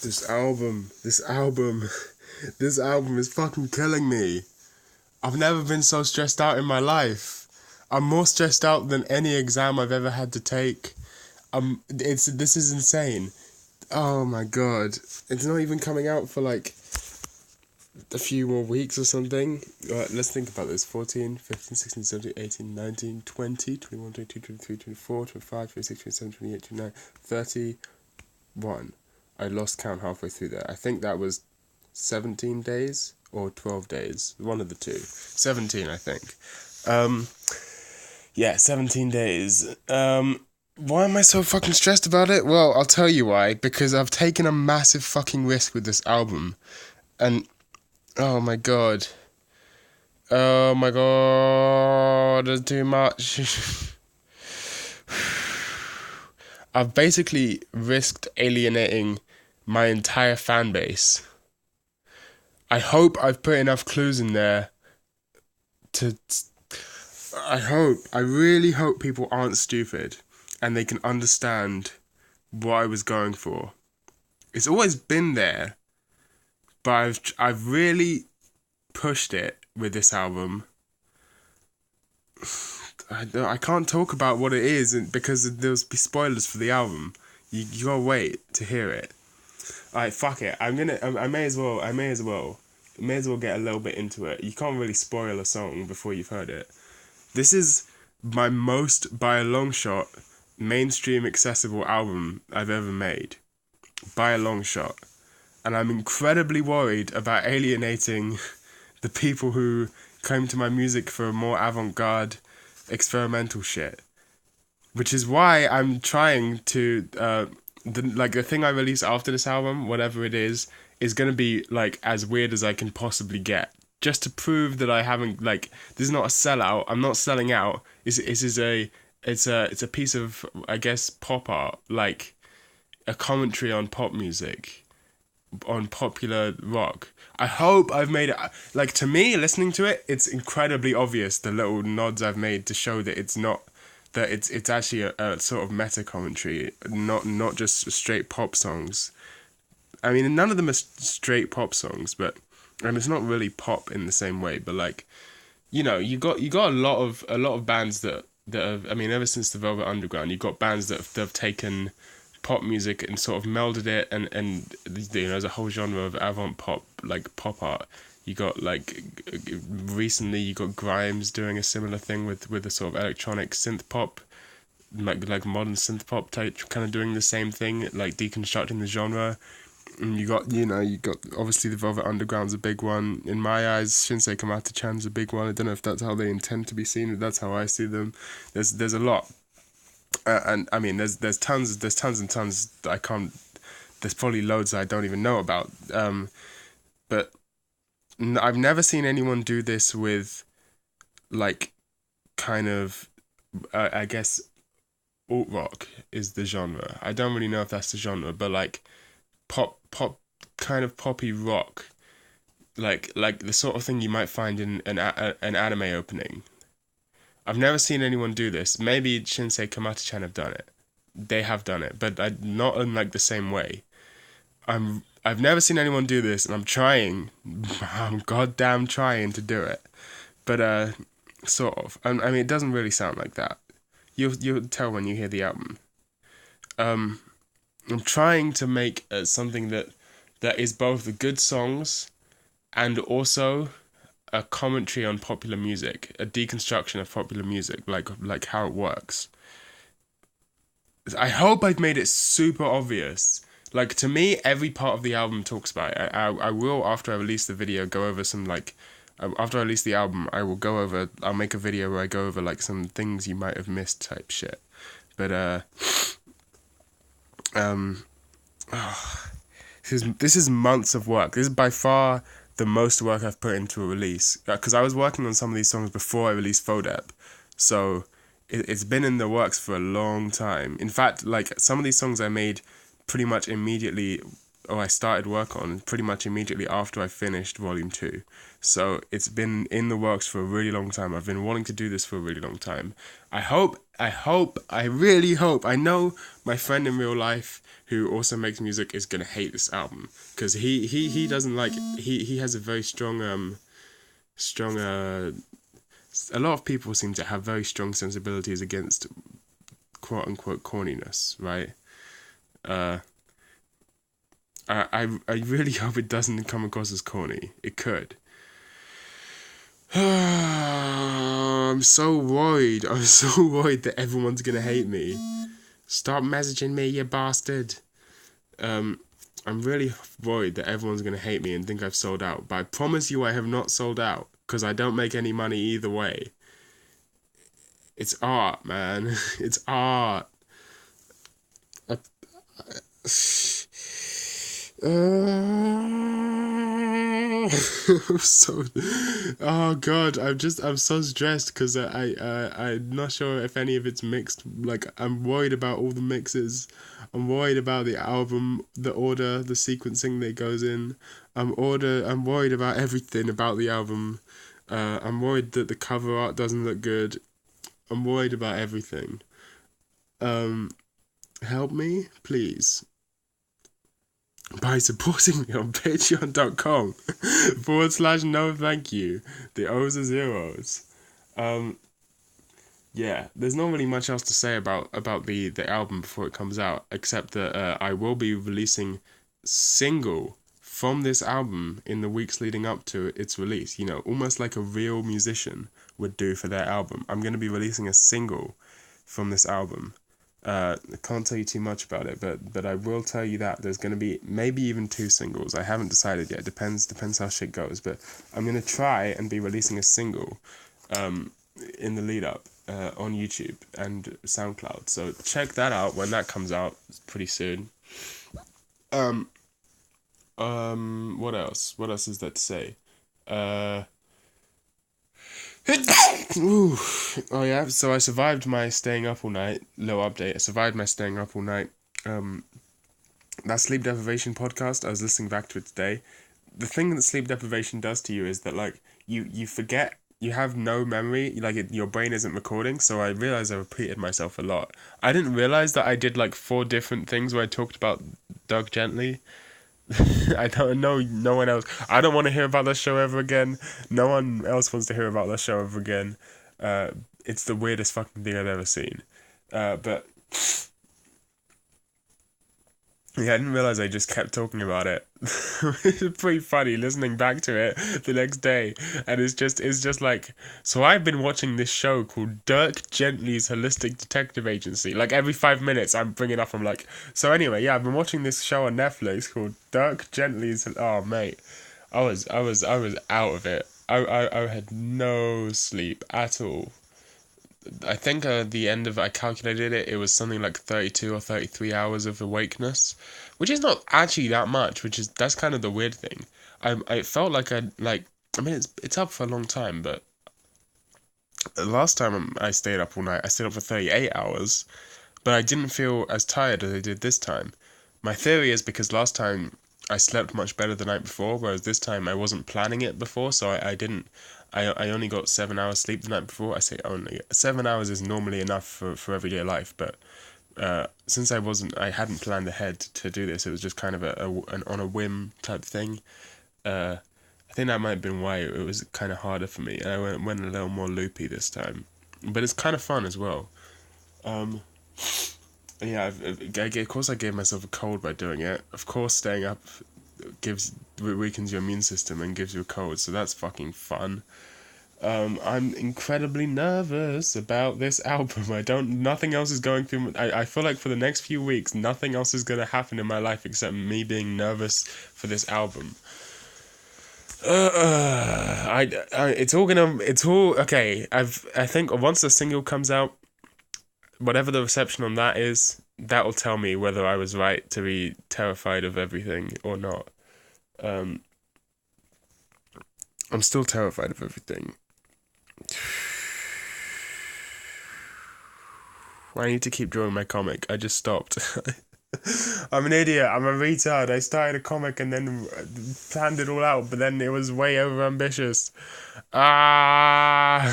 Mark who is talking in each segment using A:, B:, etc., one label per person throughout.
A: This album, this album is fucking killing me. I've never been so stressed out in my life. I'm more stressed out than any exam I've ever had to take. This is insane. Oh my god. It's not even coming out for like a few more weeks or something. Let's think about this. 14, 15, 16, 17, 18, 19, 20, 21, 22, 23, 24, 25, 26, 27, 28, 29, 31. I lost count halfway through there. I think that was 17 days or 12 days. One of the two. 17, I think. Yeah, 17 days. Why am I so fucking stressed about it? Well, I'll tell you why. Because I've taken a massive fucking risk with this album. And, oh my god. Oh my god, there's too much. I've basically risked alienating my entire fan base. I hope I've put enough clues in there to... I really hope people aren't stupid and they can understand what I was going for. It's always been there, but I've really pushed it with this album. I can't talk about what it is because there'll be spoilers for the album. You gotta wait to hear it. Alright, fuck it. I may as well get a little bit into it. You can't really spoil a song before you've heard it. This is my most, by a long shot, mainstream accessible album I've ever made. By a long shot. And I'm incredibly worried about alienating the people who came to my music for more avant-garde experimental shit. Which is why I'm trying to... the thing I release after this album, whatever it is gonna be like as weird as I can possibly get. Just to prove that I haven't, like, this is not a sellout. I'm not selling out. It's a piece of, I guess, pop art, like a commentary on pop music, on popular rock. I hope I've made it, like, to me, listening to it, it's incredibly obvious the little nods I've made to show that it's not, that it's actually a sort of meta commentary, not just straight pop songs. I mean, none of them are straight pop songs, but, and it's not really pop in the same way, but like, you know, you got a lot of bands that have, I mean, ever since the Velvet Underground, you've got bands that have taken pop music and sort of melded it, and you know, there's a whole genre of avant pop, like pop art. You got, like, recently you got Grimes doing a similar thing with a sort of electronic synth pop, like modern synth pop type, kind of doing the same thing, like deconstructing the genre. And you got obviously the Velvet Underground's a big one. In my eyes, Shinsei Kamata-chan's a big one. I don't know if that's how they intend to be seen, but that's how I see them. There's a lot. And I mean, there's tons and tons that I can't... There's probably loads that I don't even know about. But I've never seen anyone do this with, like, kind of, I guess, alt rock is the genre. I don't really know if that's the genre, but like pop kind of poppy rock, like the sort of thing you might find in an anime opening. I've never seen anyone do this. Maybe Shinsei Kamata-chan have done it. They have done it, but not in like the same way. I've never seen anyone do this, and I'm trying. I'm goddamn trying to do it, but sort of. I mean, it doesn't really sound like that. You'll tell when you hear the album. I'm trying to make something that is both the good songs and also a commentary on popular music, a deconstruction of popular music, like how it works. I hope I've made it super obvious. Like, to me, every part of the album talks about it. I will, after I release the video, go over some, like... After I release the album, I'll make a video where I go over, like, some things you might have missed type shit. But, this is months of work. This is by far the most work I've put into a release. Because I was working on some of these songs before I released Fodep. So, it's been in the works for a long time. In fact, like, some of these songs I made pretty much immediately, or I started work on pretty much immediately after I finished Volume 2. So it's been in the works for a really long time. I've been wanting to do this for a really long time. I hope I really hope, I know my friend in real life who also makes music is gonna hate this album, because he doesn't like, he has a very strong a lot of people seem to have very strong sensibilities against quote unquote corniness, right? I really hope it doesn't come across as corny. It could. I'm so worried. I'm so worried that everyone's gonna hate me. Stop messaging me, you bastard. I'm really worried that everyone's gonna hate me and think I've sold out. But I promise you I have not sold out, because I don't make any money either way. It's art, man. It's art. I'm so, oh god, I'm so stressed because I'm not sure if any of it's mixed. Like, I'm worried about all the mixes. I'm worried about the album, the order, the sequencing that goes in. I'm worried about everything about the album. I'm worried that the cover art doesn't look good. I'm worried about everything. Help me, please, by supporting me on patreon.com /no thank you. The O's are zeros. Yeah, there's not really much else to say about the album before it comes out, except that I will be releasing single from this album in the weeks leading up to its release. You know, almost like a real musician would do for their album. I'm going to be releasing a single from this album. I can't tell you too much about it, but I will tell you that there's going to be maybe even 2 singles. I haven't decided yet. Depends how shit goes. But I'm going to try and be releasing a single in the lead up on YouTube and SoundCloud. So check that out when that comes out pretty soon. What else? What else is there to say? Ooh. Oh yeah, so I survived my staying up all night. Little update. I survived my staying up all night. That sleep deprivation podcast, I was listening back to it today. The thing that sleep deprivation does to you is that, like, you forget, you have no memory, like your brain isn't recording. So I realized I repeated myself a lot. I didn't realize that I did like 4 different things where I talked about Doug Gently. I don't know, no one else. I don't want to hear about that show ever again. No one else wants to hear about that show ever again. It's the weirdest fucking thing I've ever seen. But yeah, I didn't realize I just kept talking about it. It's pretty funny listening back to it the next day, and it's just like, so I've been watching this show called Dirk Gently's Holistic Detective Agency. Like every 5 minutes, I'm bringing up. I'm like, so anyway, yeah, I've been watching this show on Netflix called Dirk Gently's. Oh mate, I was out of it. I had no sleep at all. I think the end of I calculated it. It was something like 32 or 33 hours of awakeness, which is not actually that much. That's kind of the weird thing. I felt like I mean it's up for a long time, but the last time I stayed up all night, I stayed up for 38 hours, but I didn't feel as tired as I did this time. My theory is because last time I slept much better the night before, whereas this time I wasn't planning it before, so I didn't. I only got 7 hours sleep the night before. I say only. 7 hours is normally enough for everyday life, but since I hadn't planned ahead to do this, it was just kind of an on a whim type thing. I think that might have been why it was kind of harder for me, and I went a little more loopy this time. But it's kind of fun as well. Yeah, of course I gave myself a cold by doing it. Of course staying up weakens your immune system and gives you a cold, so that's fucking fun. I'm incredibly nervous about this album. Nothing else is going through. I feel like for the next few weeks, nothing else is gonna happen in my life except me being nervous for this album. It's all okay. I think once the single comes out, whatever the reception on that is, that will tell me whether I was right to be terrified of everything or not. I'm still terrified of everything. I need to keep drawing my comic. I just stopped. I'm an idiot. I'm a retard. I started a comic and then planned it all out, but then it was way over ambitious. Why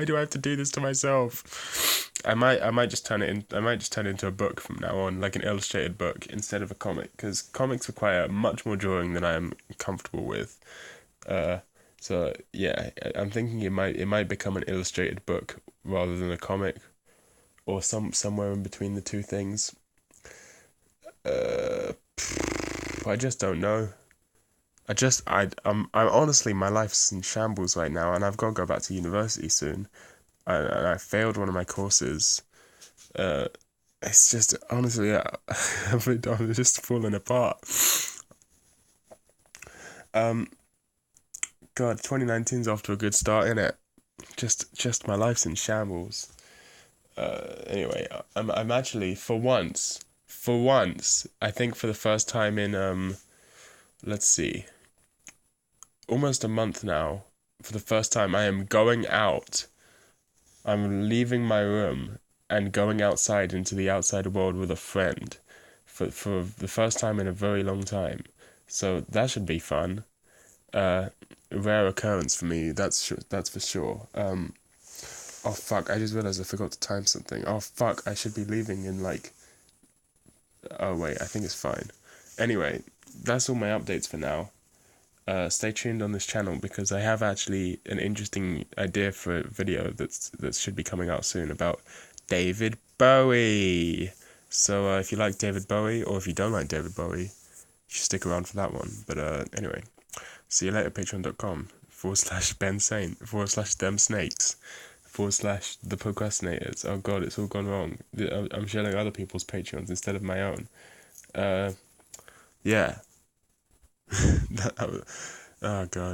A: do I have to do this to myself? I might just turn it in. I might just turn it into a book from now on, like an illustrated book instead of a comic, because comics require much more drawing than I am comfortable with. Uh, so yeah, I'm thinking it might become an illustrated book rather than a comic, or somewhere in between the two things. Uh, I just don't know. I'm honestly, my life's in shambles right now, and I've got to go back to university soon. I failed one of my courses. Uh, it's just honestly, I'm just falling apart. Um, God, 2019's off to a good start, innit? Just my life's in shambles. Anyway, I'm actually for once, I think for the first time in let's see, almost a month now. For the first time, I am going out. I'm leaving my room and going outside into the outside world with a friend for the first time in a very long time. So that should be fun. Uh, Rare occurrence for me. That's for sure. Oh fuck! I just realized I forgot to time something. Oh fuck! I should be leaving in like. Oh wait, I think it's fine. Anyway, that's all my updates for now. Stay tuned on this channel because I have actually an interesting idea for a video that should be coming out soon about David Bowie. So if you like David Bowie or if you don't like David Bowie, you should stick around for that one. But anyway, see you later. Patreon.com/Ben Saint/them snakes/the procrastinators. Oh god, it's all gone wrong. I'm sharing other people's Patreons instead of my own. Yeah. Oh god.